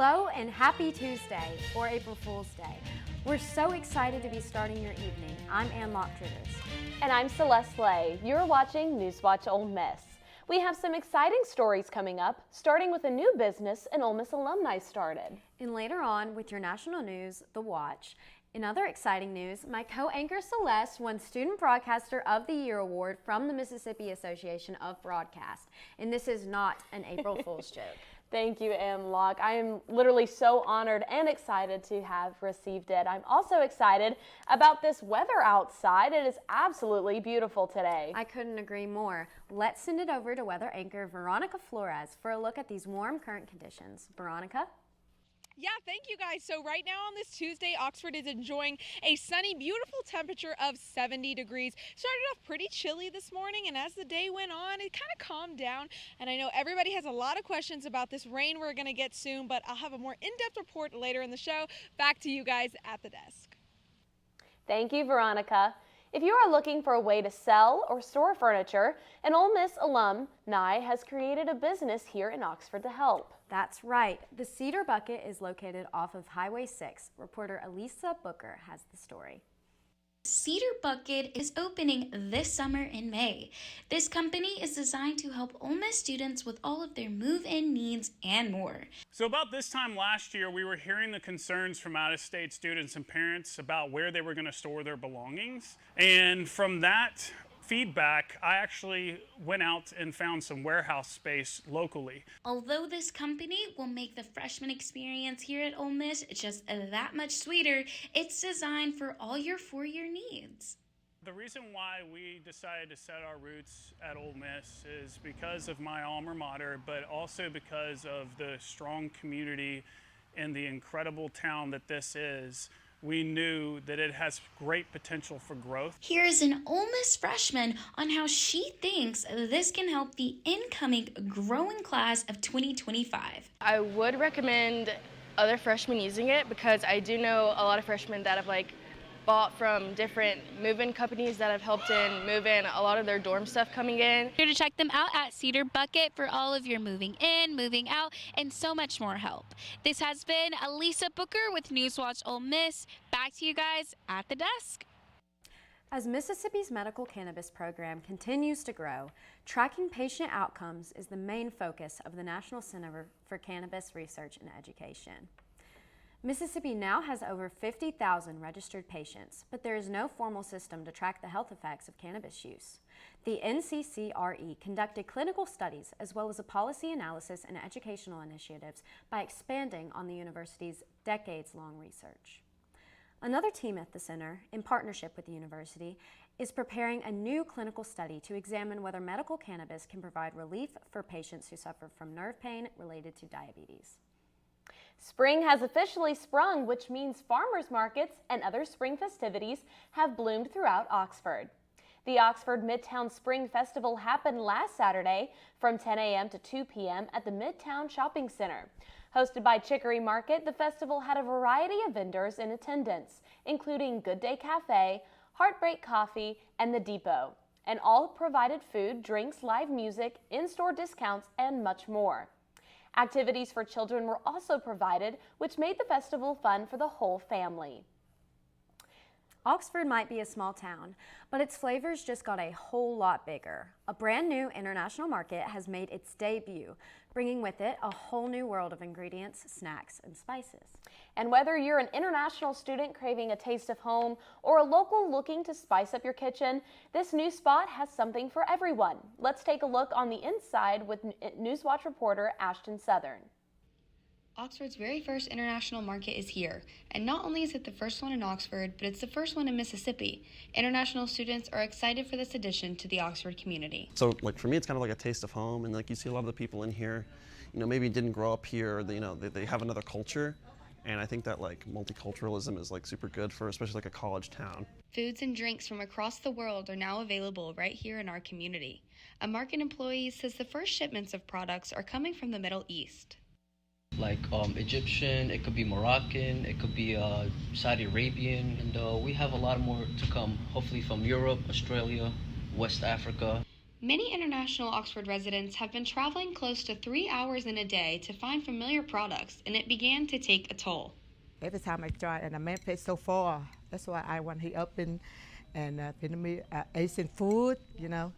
Hello and happy Tuesday, or April Fool's Day. We're so excited to be starting your evening. I'm Ann Locktriggers. And I'm Celeste Lay. You're watching NewsWatch Ole Miss. We have some exciting stories coming up, starting with a new business an Ole Miss alumni started. And later on, with your national news, The Watch. In other exciting news, my co-anchor Celeste won Student Broadcaster of the Year award from the Mississippi Association of Broadcast. And this is not an April Fool's joke. Thank you, M. Locke. I am literally so honored and excited to have received it. I'm also excited about this weather outside. It is absolutely beautiful today. I couldn't agree more. Let's send it over to weather anchor Veronica Flores for a look at these warm current conditions. Veronica? Yeah, thank you guys. So right now on this Tuesday, Oxford is enjoying a sunny, beautiful temperature of 70 degrees. Started off pretty chilly this morning, and as the day went on, it kind of calmed down. And I know everybody has a lot of questions about this rain we're going to get soon, but I'll have a more in-depth report later in the show. Back to you guys at the desk. Thank you, Veronica. If you are looking for a way to sell or store furniture, an Ole Miss alumni has created a business here in Oxford to help. That's right. The Cedar Bucket is located off of Highway 6. Reporter Elisa Booker has the story. Cedar Bucket is opening this summer in May. This company is designed to help Ole Miss students with all of their move-in needs and more. So about this time last year, we were hearing the concerns from out-of-state students and parents about where they were going to store their belongings. And from that feedback, I actually went out and found some warehouse space locally. Although this company will make the freshman experience here at Ole Miss just that much sweeter, it's designed for all your four-year needs. The reason why we decided to set our roots at Ole Miss is because of my alma mater, but also because of the strong community and the incredible town that this is. We knew that it has great potential for growth. Here is an Ole Miss freshman on how she thinks this can help the incoming growing class of 2025. I would recommend other freshmen using it because I do know a lot of freshmen that have bought from different move-in companies that have helped move in a lot of their dorm stuff coming in. Here to check them out at Cedar Bucket for all of your moving in, moving out, and so much more help. This has been Elisa Booker with NewsWatch Ole Miss. Back to you guys at the desk. As Mississippi's medical cannabis program continues to grow, tracking patient outcomes is the main focus of the National Center for Cannabis Research and Education. Mississippi now has over 50,000 registered patients, but there is no formal system to track the health effects of cannabis use. The NCCRE conducted clinical studies as well as a policy analysis and educational initiatives by expanding on the university's decades-long research. Another team at the center, in partnership with the university, is preparing a new clinical study to examine whether medical cannabis can provide relief for patients who suffer from nerve pain related to diabetes. Spring has officially sprung, which means farmers markets and other spring festivities have bloomed throughout Oxford. The Oxford Midtown Spring Festival happened last Saturday from 10 a.m. to 2 p.m. at the Midtown Shopping Center. Hosted by Chicory Market, the festival had a variety of vendors in attendance, including Good Day Cafe, Heartbreak Coffee, and The Depot, and all provided food, drinks, live music, in-store discounts, and much more. Activities for children were also provided, which made the festival fun for the whole family. Oxford might be a small town, but its flavors just got a whole lot bigger. A brand new international market has made its debut, bringing with it a whole new world of ingredients, snacks, and spices. And whether you're an international student craving a taste of home or a local looking to spice up your kitchen, this new spot has something for everyone. Let's take a look on the inside with NewsWatch reporter Ashton Southern. Oxford's very first international market is here, and not only is it the first one in Oxford, but it's the first one in Mississippi. International students are excited for this addition to the Oxford community. So for me, it's kind of like a taste of home, and you see a lot of the people in here, maybe didn't grow up here, or they have another culture, and I think that multiculturalism is super good for especially a college town. Foods and drinks from across the world are now available right here in our community. A market employee says the first shipments of products are coming from the Middle East. Egyptian, it could be Moroccan, it could be Saudi Arabian, and we have a lot more to come, hopefully from Europe, Australia, West Africa. Many international Oxford residents have been traveling close to 3 hours in a day to find familiar products, and it began to take a toll. Every time I try, and Memphis so far, that's why I want to up and Vietnamese Asian food,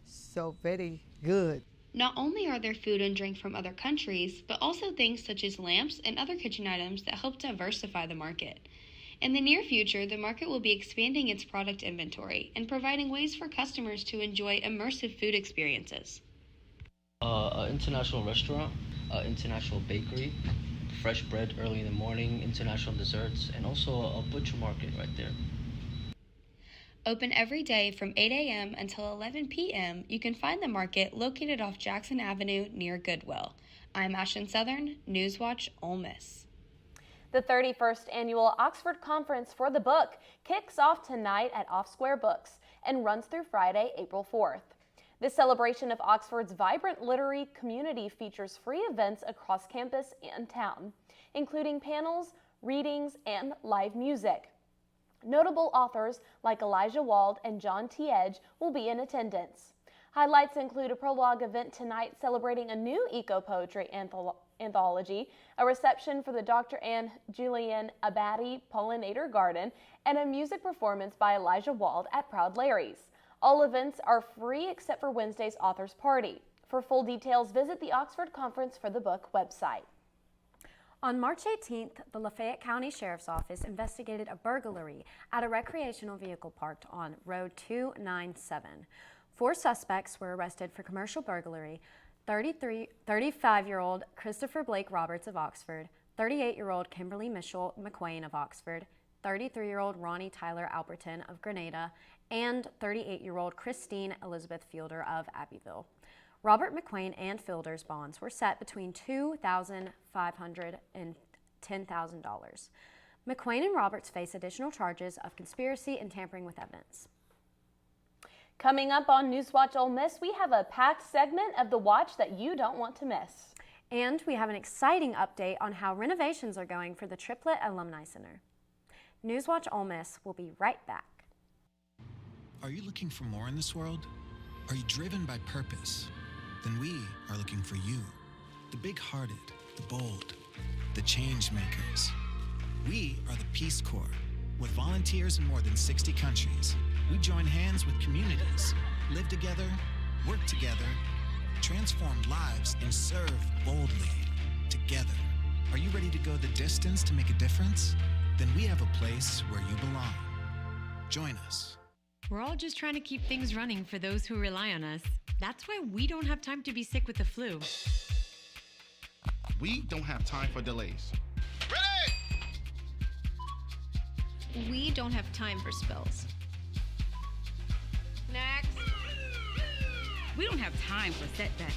so very good. Not only are there food and drink from other countries, but also things such as lamps and other kitchen items that help diversify the market. In the near future, the market will be expanding its product inventory and providing ways for customers to enjoy immersive food experiences. An international restaurant, international bakery, fresh bread early in the morning, international desserts, and also a butcher market right there. Open every day from 8 a.m. until 11 p.m., you can find the market located off Jackson Avenue near Goodwill. I'm Ashton Southern, NewsWatch Ole Miss. The 31st Annual Oxford Conference for the Book kicks off tonight at Off Square Books and runs through Friday, April 4th. This celebration of Oxford's vibrant literary community features free events across campus and town, including panels, readings, and live music. Notable authors like Elijah Wald and John T. Edge will be in attendance. Highlights include a prologue event tonight celebrating a new eco-poetry anthology, a reception for the Dr. Anne Julian Abadie Pollinator Garden, and a music performance by Elijah Wald at Proud Larry's. All events are free except for Wednesday's Authors Party. For full details, visit the Oxford Conference for the Book website. On March 18th, the Lafayette County Sheriff's Office investigated a burglary at a recreational vehicle parked on Road 297. 4 suspects were arrested for commercial burglary: 35-year-old Christopher Blake Roberts of Oxford, 38-year-old Kimberly Mitchell McQuain of Oxford, 33-year-old Ronnie Tyler Alberton of Grenada, and 38-year-old Christine Elizabeth Fielder of Abbeville. Robert McQuain and Fielder's bonds were set between $2,500 and $10,000. McQuain and Roberts face additional charges of conspiracy and tampering with evidence. Coming up on NewsWatch Ole Miss, we have a packed segment of the watch that you don't want to miss. And we have an exciting update on how renovations are going for the Triplet Alumni Center. NewsWatch Ole Miss will be right back. Are you looking for more in this world? Are you driven by purpose? Then we are looking for you. The big-hearted, the bold, the change makers. We are the Peace Corps. With volunteers in more than 60 countries, we join hands with communities, live together, work together, transform lives, and serve boldly together. Are you ready to go the distance to make a difference? Then we have a place where you belong. Join us. We're all just trying to keep things running for those who rely on us. That's why we don't have time to be sick with the flu. We don't have time for delays. Ready! We don't have time for spills. Next. We don't have time for setbacks.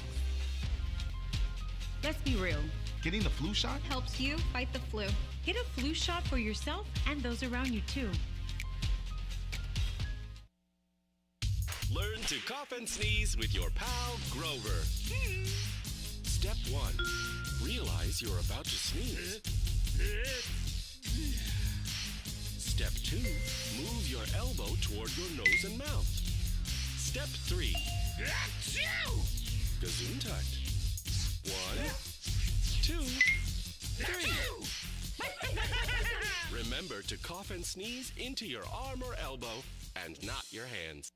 Let's be real. Getting the flu shot helps you fight the flu. Get a flu shot for yourself and those around you too. Learn to cough and sneeze with your pal, Grover. Step 1. Realize you're about to sneeze. Step 2. Move your elbow toward your nose and mouth. Step 3. Gesundheit. 1, 2, 3. Remember to cough and sneeze into your arm or elbow and not your hands.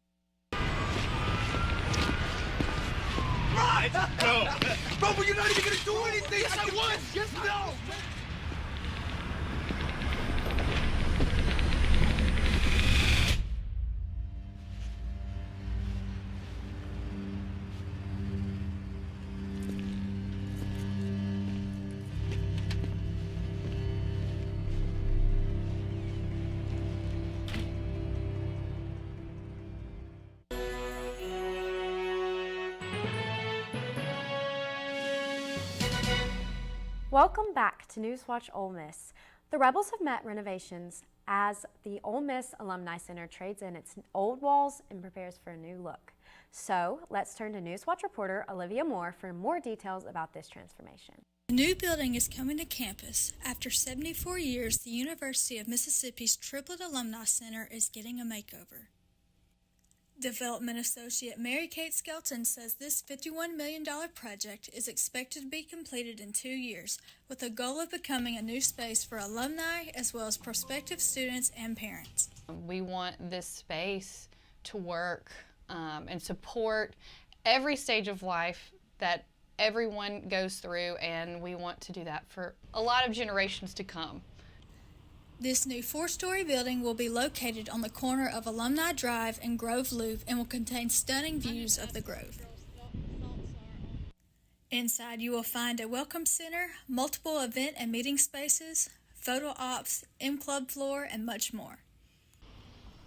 Right! Go! Bro, but you're not even gonna do anything! Yes, I was! Yes, no! Welcome back to NewsWatch Ole Miss. The Rebels have met renovations as the Ole Miss Alumni Center trades in its old walls and prepares for a new look. So let's turn to NewsWatch reporter Olivia Moore for more details about this transformation. A new building is coming to campus. After 74 years, the University of Mississippi's Triplet Alumni Center is getting a makeover. Development Associate Mary Kate Skelton says this $51 million project is expected to be completed in 2 years, with a goal of becoming a new space for alumni as well as prospective students and parents. We want this space to work and support every stage of life that everyone goes through, and we want to do that for a lot of generations to come. This new 4-story building will be located on the corner of Alumni Drive and Grove Loop and will contain stunning views of the Grove. Inside you will find a welcome center, multiple event and meeting spaces, photo ops, M-Club floor, and much more.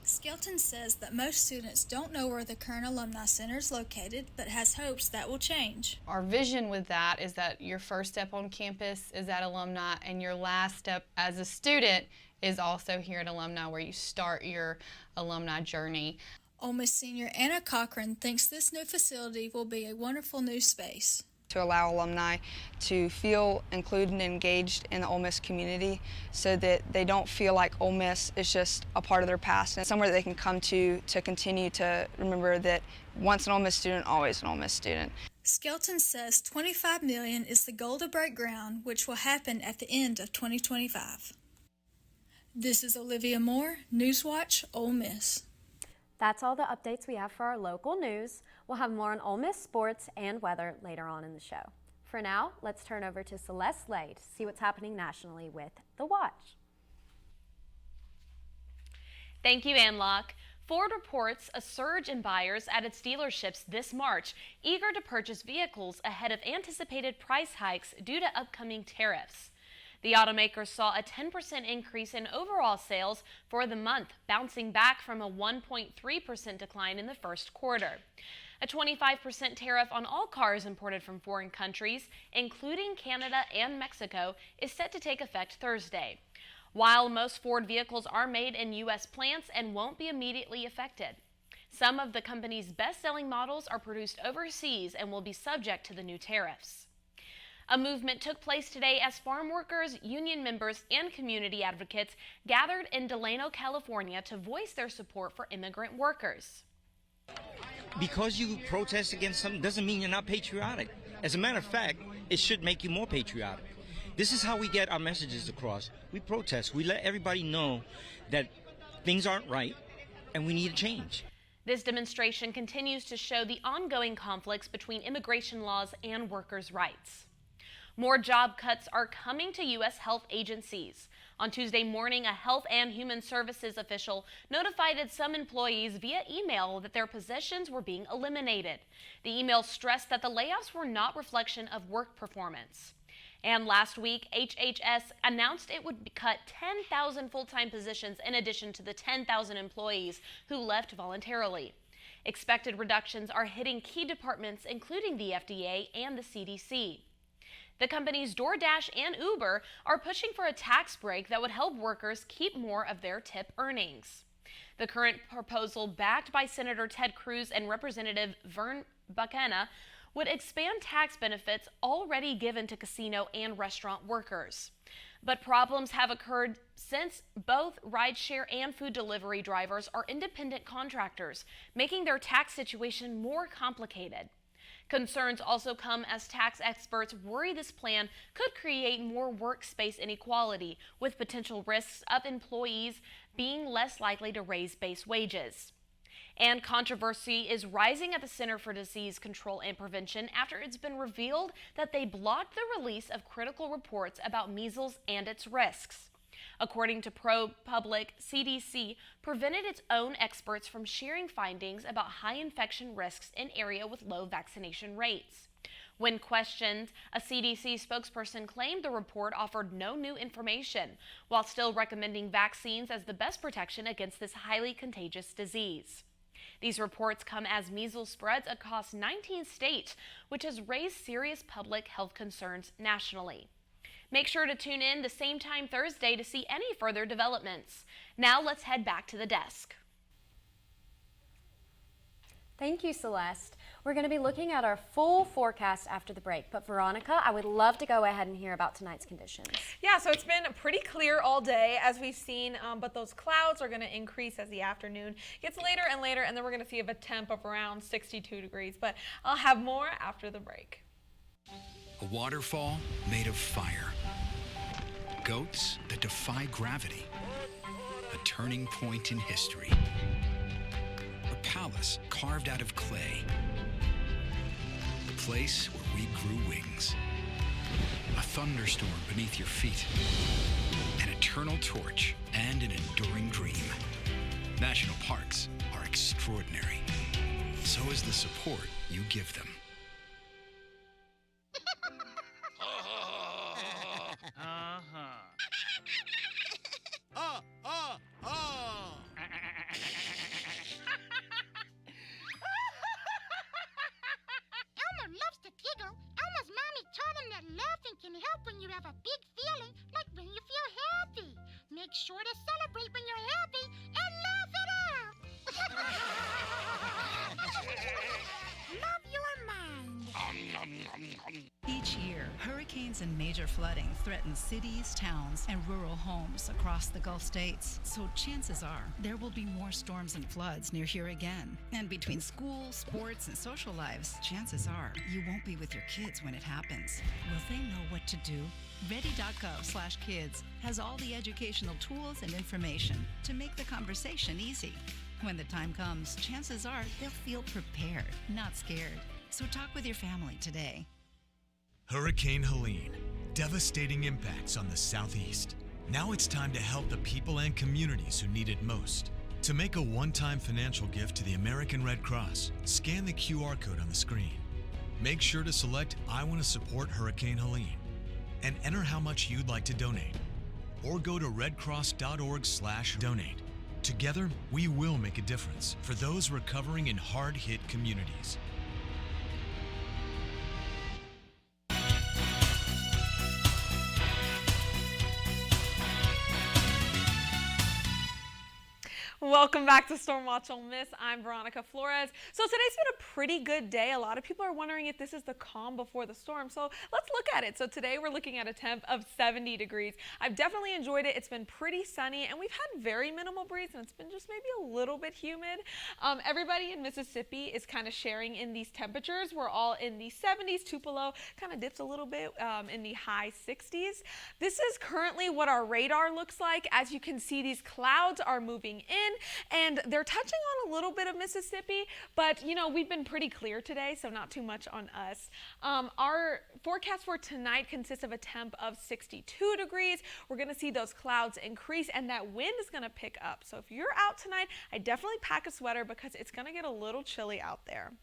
Skelton says that most students don't know where the current Alumni Center is located, but has hopes that will change. Our vision with that is that your first step on campus is at Alumni, and your last step as a student is also here at Alumni, where you start your alumni journey. Ole Miss senior Anna Cochran thinks this new facility will be a wonderful new space. To allow alumni to feel included and engaged in the Ole Miss community so that they don't feel like Ole Miss is just a part of their past and somewhere that they can come to continue to remember that once an Ole Miss student, always an Ole Miss student. Skelton says $25 million is the goal to break ground, which will happen at the end of 2025. This is Olivia Moore, NewsWatch Ole Miss. That's all the updates we have for our local news. We'll have more on Ole Miss sports and weather later on in the show. For now, let's turn over to Celeste Lay to see what's happening nationally with The Watch. Thank you, Ann Locke. Ford reports a surge in buyers at its dealerships this March, eager to purchase vehicles ahead of anticipated price hikes due to upcoming tariffs. The automaker saw a 10% increase in overall sales for the month, bouncing back from a 1.3% decline in the first quarter. A 25% tariff on all cars imported from foreign countries, including Canada and Mexico, is set to take effect Thursday. While most Ford vehicles are made in U.S. plants and won't be immediately affected, some of the company's best-selling models are produced overseas and will be subject to the new tariffs. A movement took place today as farm workers, union members, and community advocates gathered in Delano, California to voice their support for immigrant workers. Because you protest against something doesn't mean you're not patriotic. As a matter of fact, it should make you more patriotic. This is how we get our messages across. We protest. We let everybody know that things aren't right and we need a change. This demonstration continues to show the ongoing conflicts between immigration laws and workers' rights. More job cuts are coming to U.S. health agencies. On Tuesday morning, a Health and Human Services official notified some employees via email that their positions were being eliminated. The email stressed that the layoffs were not reflection of work performance. And last week, HHS announced it would cut 10,000 full-time positions in addition to the 10,000 employees who left voluntarily. Expected reductions are hitting key departments, including the FDA and the CDC. The companies DoorDash and Uber are pushing for a tax break that would help workers keep more of their tip earnings. The current proposal, backed by Senator Ted Cruz and Representative Vern Buchanan, would expand tax benefits already given to casino and restaurant workers. But problems have occurred since both rideshare and food delivery drivers are independent contractors, making their tax situation more complicated. Concerns also come as tax experts worry this plan could create more workspace inequality, with potential risks of employees being less likely to raise base wages. And controversy is rising at the Center for Disease Control and Prevention after it's been revealed that they blocked the release of critical reports about measles and its risks. According to ProPublic, CDC prevented its own experts from sharing findings about high infection risks in areas with low vaccination rates. When questioned, a CDC spokesperson claimed the report offered no new information, while still recommending vaccines as the best protection against this highly contagious disease. These reports come as measles spreads across 19 states, which has raised serious public health concerns nationally. Make sure to tune in the same time Thursday to see any further developments. Now let's head back to the desk. Thank you, Celeste. We're going to be looking at our full forecast after the break. But Veronica, I would love to go ahead and hear about tonight's conditions. Yeah, so it's been pretty clear all day as we've seen, but those clouds are going to increase as the afternoon gets later and later, and then we're going to see a temp of around 62 degrees. But I'll have more after the break. A waterfall made of fire. Goats that defy gravity. A turning point in history. A palace carved out of clay. The place where we grew wings. A thunderstorm beneath your feet. An eternal torch and an enduring dream. National parks are extraordinary. So is the support you give them. Elmer loves to giggle. Elmer's mommy taught him that laughing can help when you have a big feeling, like when you feel happy. Make sure to celebrate when you're happy and laugh it out. Love your mind. Each year, hurricanes and major flooding threaten cities, towns, and rural homes across the Gulf states. So chances are there will be more storms and floods near here again. And between school, sports, and social lives, chances are you won't be with your kids when it happens. Will they know what to do? Ready.gov/kids has all the educational tools and information to make the conversation easy. When the time comes, chances are they'll feel prepared, not scared. So talk with your family today. Hurricane Helene, devastating impacts on the southeast. Now it's time to help the people and communities who need it most. To make a one-time financial gift to the American Red Cross, scan the QR code on the screen. Make sure to select I want to support Hurricane Helene and enter how much you'd like to donate. Or go to redcross.org/donate. Together, we will make a difference for those recovering in hard-hit communities. Welcome back to Stormwatch Ole Miss. I'm Veronica Flores. So today's been a pretty good day. A lot of people are wondering if this is the calm before the storm. So let's look at it. So today we're looking at a temp of 70 degrees. I've definitely enjoyed it. It's been pretty sunny and we've had very minimal breeze and it's been just maybe a little bit humid. Everybody in Mississippi is kind of sharing in these temperatures. We're all in the 70s. Tupelo kind of dips a little bit in the high 60s. This is currently what our radar looks like. As you can see, these clouds are moving in and they're touching on a little bit of Mississippi, but you know, we've been pretty clear today, so not too much on us. Our forecast for tonight consists of a temp of 62 degrees. We're going to see those clouds increase and that wind is going to pick up. So if you're out tonight, I definitely pack a sweater because it's going to get a little chilly out there.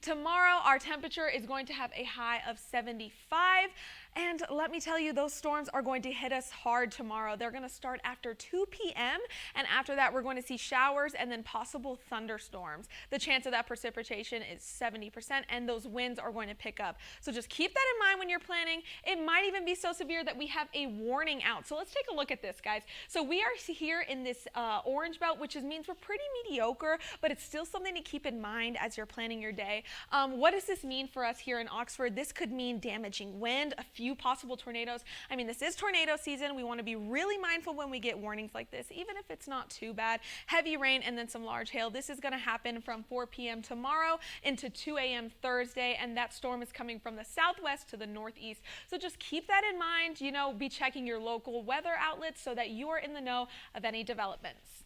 Tomorrow, our temperature is going to have a high of 75. And let me tell you, those storms are going to hit us hard tomorrow. They're going to start after 2 p.m. And after that, we're going to see showers and then possible thunderstorms. The chance of that precipitation is 70%, and those winds are going to pick up. So just keep that in mind when you're planning. It might even be so severe that we have a warning out. So let's take a look at this, guys. So we are here in this orange belt, which means we're pretty mediocre, but it's still something to keep in mind as you're planning your day. What does this mean for us here in Oxford? This could mean damaging wind, a few possible tornadoes. I mean, this is tornado season. We want to be really mindful when we get warnings like this, even if it's not too bad. Heavy rain and then some large hail. This is going to happen from 4 p.m. tomorrow into 2 a.m. Thursday, and that storm is coming from the southwest to the northeast. So just keep that in mind. You know, be checking your local weather outlets so that you are in the know of any developments.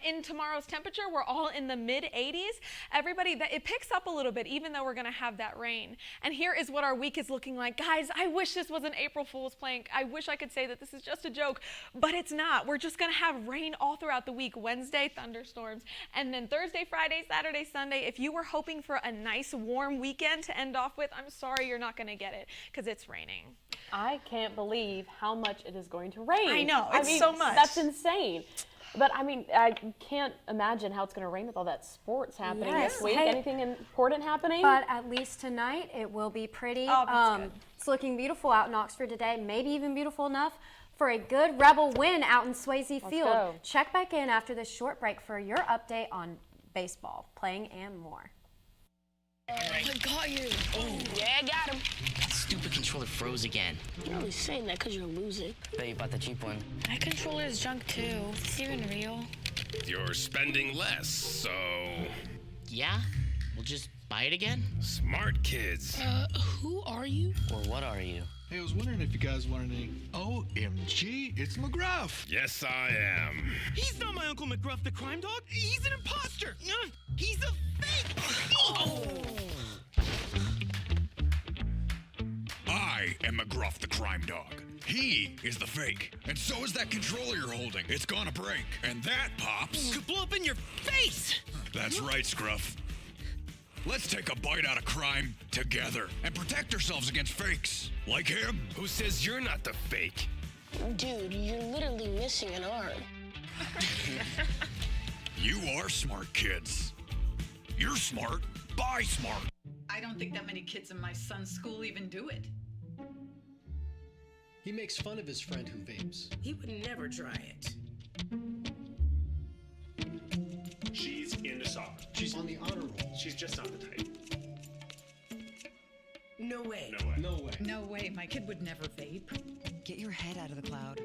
In tomorrow's temperature, we're all in the mid-80s. Everybody, it picks up a little bit, even though we're going to have that rain. And here is what our week is looking like. Guys, I wish this was an April Fool's prank. I wish I could say that this is just a joke, but it's not. We're just going to have rain all throughout the week. Wednesday, thunderstorms, and then Thursday, Friday, Saturday, Sunday. If you were hoping for a nice warm weekend to end off with, I'm sorry you're not going to get it because it's raining. I can't believe how much it is going to rain. I know, it's so much. That's insane. But I mean, I can't imagine how it's going to rain with all that sports happening this week. Hey, anything important happening? But at least tonight it will be pretty. Good. It's looking beautiful out in Oxford today, maybe even beautiful enough for a good Rebel win out in Swayze Field. Go. Check back in after this short break for your update on baseball, playing, and more. I got you. Oh, yeah, I got him. That stupid controller froze again. You're only saying that because you're losing. Bet you bought the cheap one. That controller is junk, too. Is this even real? You're spending less, so... Yeah? We'll just buy it again? Smart kids. Who are you? Or what are you? Hey, I was wondering if you guys wanted any... OMG, it's McGruff. Yes, I am. He's not my Uncle McGruff, the crime dog. He's an imposter. He's a fake. Oh! I am McGruff, the crime dog. He is the fake. And so is that controller you're holding. It's gonna break. And that, Pops... Could blow up in your face. That's right, Scruff. Let's take a bite out of crime together and protect ourselves against fakes. Like him. Who says you're not the fake? Dude, you're literally missing an arm. You are smart kids. You're smart. Buy smart. I don't think that many kids in my son's school even do it. He makes fun of his friend who vapes. He would never try it. She's into soccer. She's on the honor roll. She's just not the type. No way. No way. No way. No way. My kid would never vape. Get your head out of the cloud.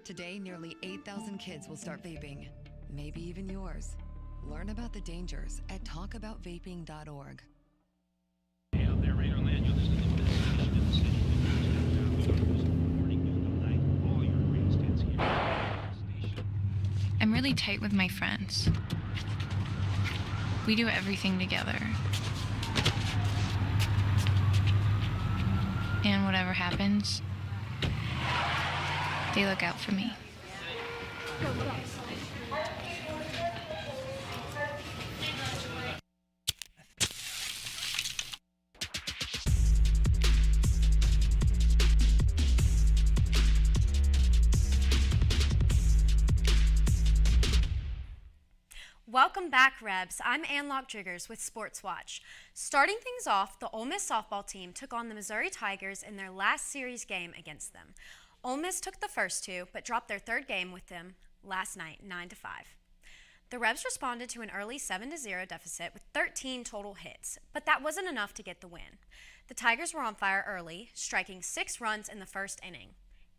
Today, nearly 8,000 kids will start vaping. Maybe even yours. Learn about the dangers at talkaboutvaping.org. Out there, radar land, you're listening to this station in the city. Morning, noon, night, all your radio stands here. I'm really tight with my friends. We do everything together. And whatever happens, they look out for me. Welcome back, Rebs. I'm Ann Lock-Driggers with Sports Watch. Starting things off, the Ole Miss softball team took on the Missouri Tigers in their last series game against them. Ole Miss took the first two, but dropped their third game with them last night, 9-5. The Rebs responded to an early 7-0 deficit with 13 total hits, but that wasn't enough to get the win. The Tigers were on fire early, striking 6 runs in the first inning.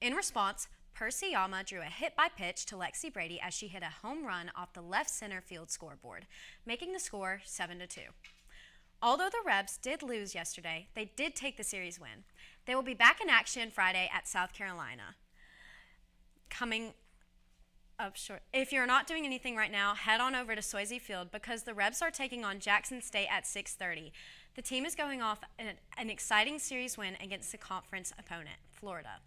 In response, Percy Yama drew a hit-by-pitch to Lexi Brady as she hit a home run off the left center field scoreboard, making the score 7-2. Although the Rebs did lose yesterday, they did take the series win. They will be back in action Friday at South Carolina. Coming up short. If you're not doing anything right now, head on over to Swayze Field because the Rebs are taking on Jackson State at 6:30. The team is going off an exciting series win against the conference opponent, Florida.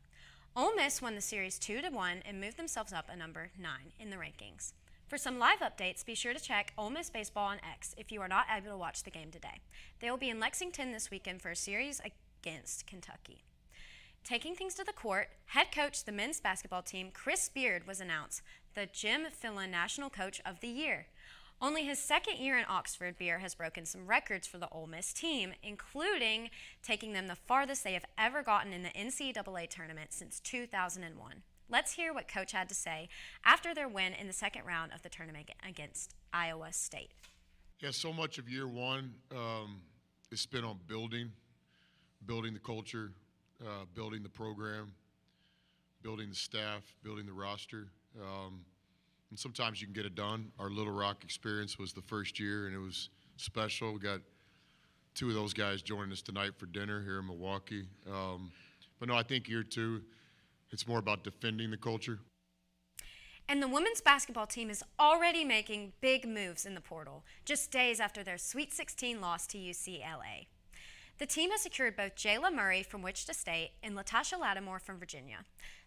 Ole Miss won the series 2-1 and moved themselves up a number 9 in the rankings. For some live updates, be sure to check Ole Miss Baseball on X if you are not able to watch the game today. They will be in Lexington this weekend for a series against Kentucky. Taking things to the court, head coach of the men's basketball team, Chris Beard, was announced the Jim Fillon National Coach of the Year. Only his second year in Oxford, Beard has broken some records for the Ole Miss team, including taking them the farthest they have ever gotten in the NCAA tournament since 2001. Let's hear what Coach had to say after their win in the second round of the tournament against Iowa State. Yeah, so much of year one is spent on building the culture, building the program, building the staff, building the roster. And sometimes you can get it done. Our Little Rock experience was the first year, and it was special. We got 2 of those guys joining us tonight for dinner here in Milwaukee. But no, I think year 2, it's more about defending the culture. And the women's basketball team is already making big moves in the portal, just days after their Sweet 16 loss to UCLA. The team has secured both Jayla Murray from Wichita State and Latasha Lattimore from Virginia.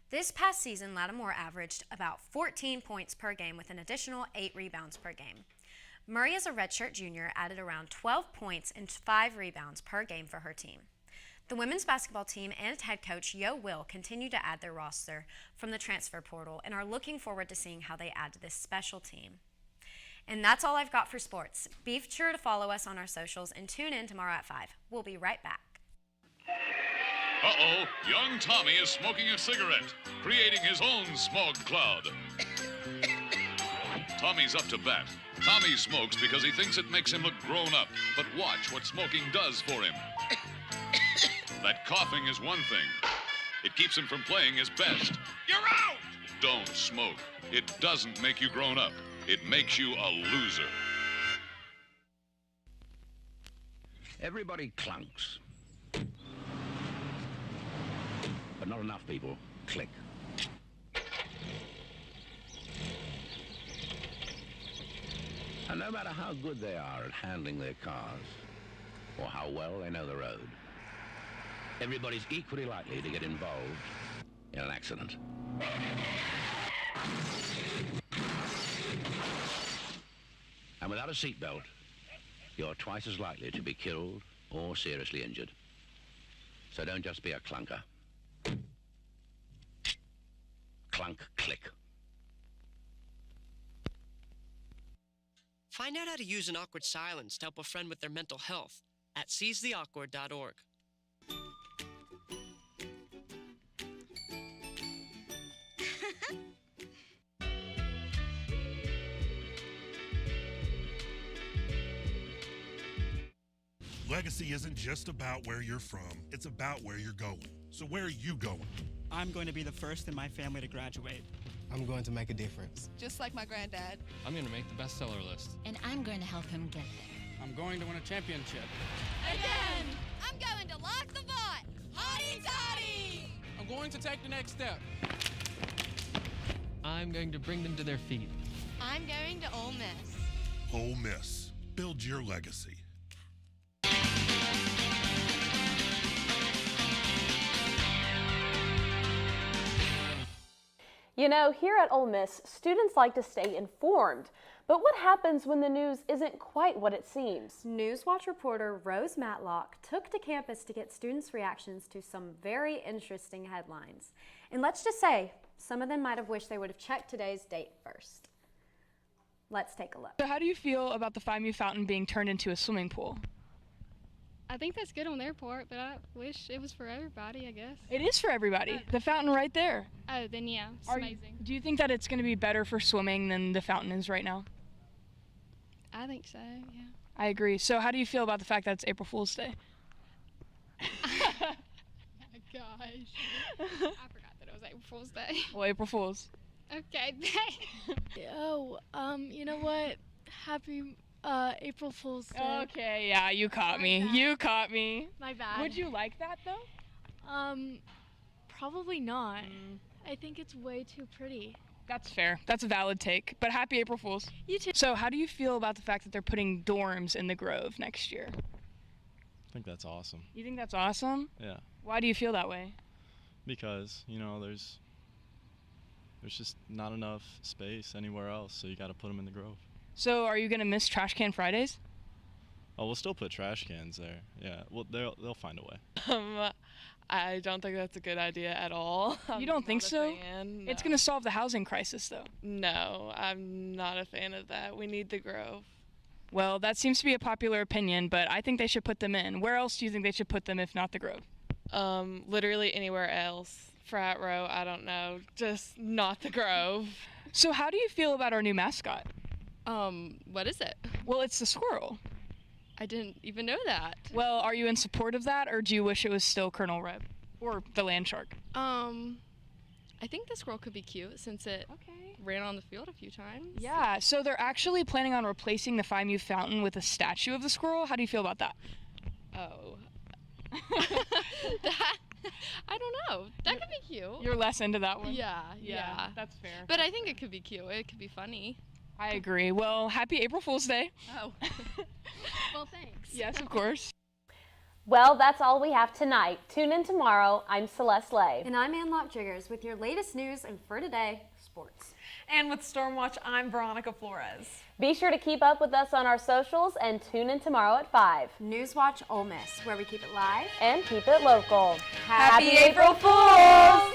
This past season, Lattimore averaged about 14 points per game with an additional 8 rebounds per game. Murray, as a redshirt junior, added around 12 points and 5 rebounds per game for her team. The women's basketball team and head coach Yo Will continue to add their roster from the transfer portal and are looking forward to seeing how they add to this special team. And that's all I've got for sports. Be sure to follow us on our socials and tune in tomorrow at 5. We'll be right back. Uh-oh, young Tommy is smoking a cigarette, creating his own smog cloud. Tommy's up to bat. Tommy smokes because he thinks it makes him look grown up. But watch what smoking does for him. That coughing is one thing. It keeps him from playing his best. You're out! Don't smoke. It doesn't make you grown up. It makes you a loser. Everybody clunks. But not enough people click. And no matter how good they are at handling their cars, or how well they know the road, everybody's equally likely to get involved in an accident. And without a seatbelt, you're twice as likely to be killed or seriously injured. So don't just be a clunker. Clunk, click. Find out how to use an awkward silence to help a friend with their mental health at seizetheawkward.org. Legacy isn't just about where you're from, it's about where you're going. So where are you going? I'm going to be the first in my family to graduate. I'm going to make a difference. Just like my granddad. I'm going to make the bestseller list. And I'm going to help him get there. I'm going to win a championship. Again! I'm going to lock the vault! Hotty toddy! I'm going to take the next step. I'm going to bring them to their feet. I'm going to Ole Miss. Ole Miss. Build your legacy. You know, here at Ole Miss, students like to stay informed. But what happens when the news isn't quite what it seems? NewsWatch reporter Rose Matlock took to campus to get students' reactions to some very interesting headlines. And let's just say, some of them might have wished they would have checked today's date first. Let's take a look. So how do you feel about the FIMU fountain being turned into a swimming pool? I think that's good on their part, but I wish it was for everybody, I guess. It is for everybody. The fountain right there. Oh, then yeah, it's amazing. Do you think that it's going to be better for swimming than the fountain is right now? I think so, yeah. I agree. So how do you feel about the fact that it's April Fool's Day? Oh my gosh. I forgot that it was April Fool's Day. Well, April Fool's. Okay. You know what? Happy April Fool's Day. Okay, yeah, you caught me. You caught me. My bad. Would you like that though? Probably not. I think it's way too pretty. That's fair. That's a valid take. But happy April Fool's. You too. So how do you feel about the fact that they're putting dorms in the Grove next year? I think that's awesome. You think that's awesome? Yeah. Why do you feel that way? Because, you know, there's just not enough space anywhere else, so you got to put them in the Grove. So are you going to miss Trash Can Fridays? Oh, we'll still put trash cans there. Yeah, well, they'll find a way. I don't think that's a good idea at all. You don't think so? No. It's going to solve the housing crisis, though. No, I'm not a fan of that. We need the Grove. Well, that seems to be a popular opinion, but I think they should put them in. Where else do you think they should put them if not the Grove? Literally anywhere else. Frat row, I don't know. Just not the Grove. So how do you feel about our new mascot? What is it? Well, it's the squirrel. I didn't even know that. Well, are you in support of that, or do you wish it was still Colonel Reb? Or the land shark? I think the squirrel could be cute since it ran on the field a few times. Yeah, so they're actually planning on replacing the FIMU fountain with a statue of the squirrel. How do you feel about that? Oh. I don't know. That could be cute. You're less into that one? Yeah. That's fair. But I think it could be cute. It could be funny. I agree. Well, happy April Fool's Day. Oh. Well, thanks. Yes, of course. Well, that's all we have tonight. Tune in tomorrow. I'm Celeste Lay. And I'm Ann Lock-Jiggers with your latest news and for today, sports. And with Stormwatch, I'm Veronica Flores. Be sure to keep up with us on our socials and tune in tomorrow at 5. NewsWatch Ole Miss, where we keep it live and keep it local. Happy April Fools!